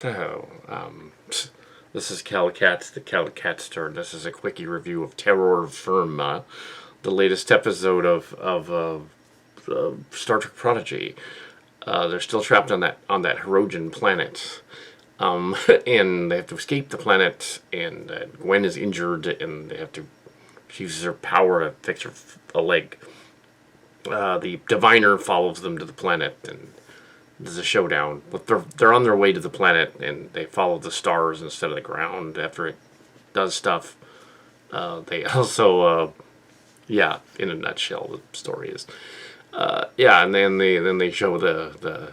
So, this is Kal Kat, the Kal Kat turn. This is a quickie review of Terror Firma, the latest episode of Star Trek Prodigy. They're still trapped on that Hiorgen planet, and they have to escape the planet. And Gwen is injured, and they have to. She uses her power to fix a leg. The diviner follows them to the planet, and there's a showdown. But they're on their way to the planet, and they follow the stars instead of the ground after it does stuff. They also, in a nutshell, the story is, and then they show the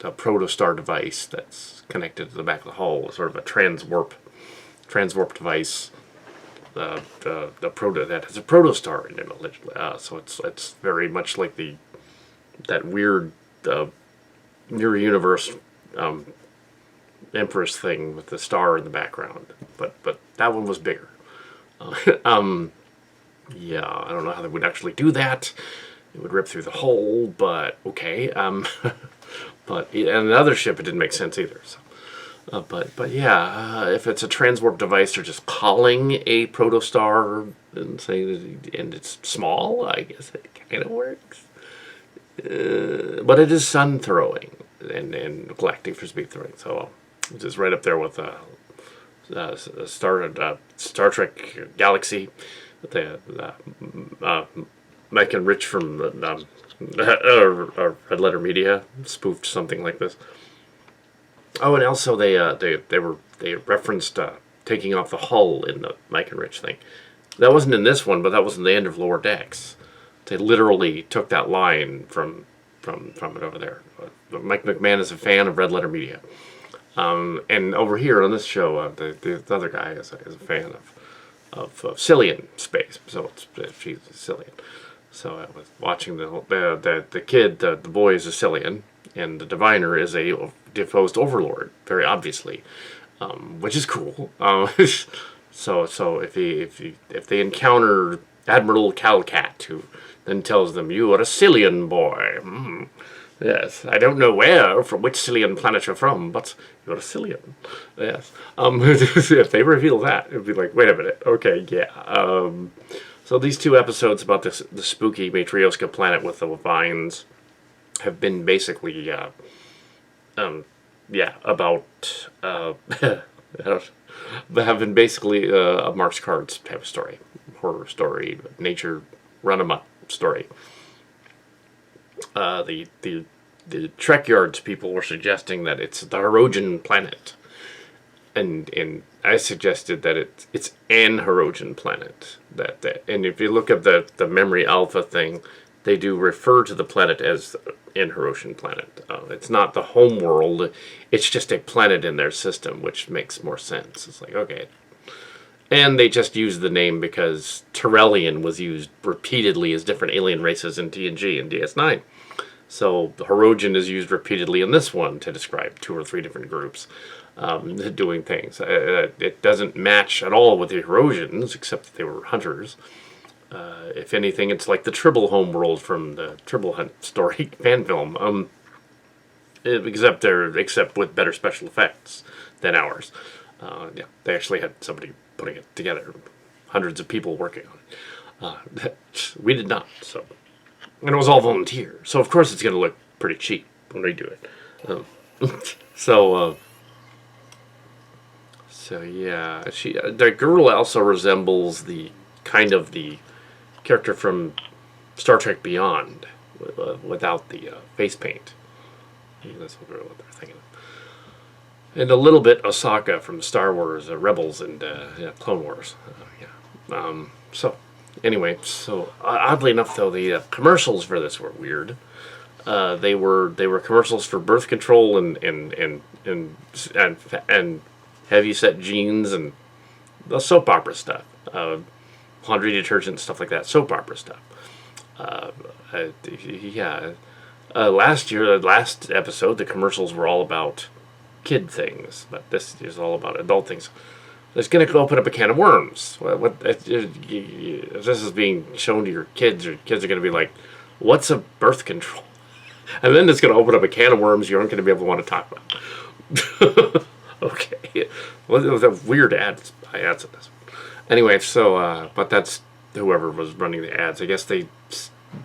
protostar device that's connected to the back of the hull, sort of a transwarp device. The proto that has a protostar in it allegedly. So it's very much like that weird mirror universe Empress thing with the star in the background, but that one was bigger. Yeah, I don't know how they would actually do that. It would rip through the hull, but okay. But and another ship, it didn't make sense either. So. But yeah, if it's a transwarp device, they're just calling a protostar and saying, and it's small. I guess it kind of works. But it is sun throwing and galactic frisbee throwing, so it's just right up there with Star Trek Galaxy. Mike and Rich from Red Letter Media spoofed something like this. Oh, and also they referenced taking off the hull in the Mike and Rich thing. That wasn't in this one, but that was in the end of Lower Decks. They literally took that line from it over there. Mike McMahon is a fan of Red Letter Media, and over here on this show, the other guy is a fan of Cillian space. So she's a Cillian. So I was watching the kid, the boy is a Cillian, and the diviner is a deposed overlord, very obviously, which is cool. So if they encounter Admiral Kal Kat, who then tells them, "You are a Cillian boy." Yes, I don't know from which Cillian planet you're from, but you're a Cillian. Yes. If they reveal that, it'd be like, wait a minute. Okay, yeah. So these two episodes about the spooky Matryoshka planet with the vines have been basically, about have been basically a Mark's Cards type of story, horror story, nature run amok story. The Trek Yards people were suggesting that it's the Hirogen planet, and I suggested that it's an Hirogen planet. And if you look at the Memory Alpha thing, they do refer to the planet as an Hirogen planet. It's not the home world; it's just a planet in their system, which makes more sense. It's like, okay. And they just used the name because Tyrellian was used repeatedly as different alien races in TNG and DS9. So the Hirogen is used repeatedly in this one to describe 2 or 3 different groups doing things. It doesn't match at all with the Hirogens, except that they were hunters. If anything, it's like the Tribble homeworld from the Tribble Hunt story fan film, except with better special effects than ours. They actually had somebody putting it together, hundreds of people working on it. We did not, so. And it was all volunteer, so of course it's going to look pretty cheap when we do it. So yeah, the girl also resembles the character from Star Trek Beyond, without the face paint. That's what they're thinking of. And a little bit Osaka from Star Wars, Rebels, and Clone Wars. So anyway, oddly enough, though, the commercials for this were weird. They were commercials for birth control and heavy set jeans and the soap opera stuff, laundry detergent, stuff like that, soap opera stuff. Last episode, the commercials were all about kid things, but this is all about adult things. It's going to open up a can of worms. If this is being shown to your kids are going to be like, "What's a birth control?" And then it's going to open up a can of worms you aren't going to be able to want to talk about. Okay. Well, it was a weird ads in this. Anyway, so but that's whoever was running the ads. I guess they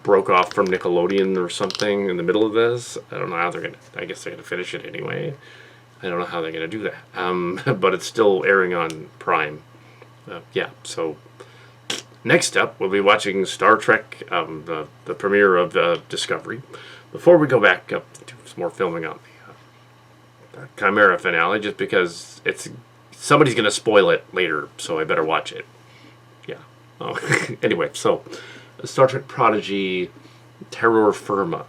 broke off from Nickelodeon or something in the middle of this. I don't know how they're gonna. I guess they're gonna finish it anyway. I don't know how they're gonna do that. But it's still airing on Prime. Yeah. So next up, we'll be watching Star Trek, the premiere of Discovery. Before we go back up to some more filming on the Chimera finale, just because somebody's gonna spoil it later, so I better watch it. Yeah. Oh. Anyway, so Star Trek Prodigy, Terror Firma.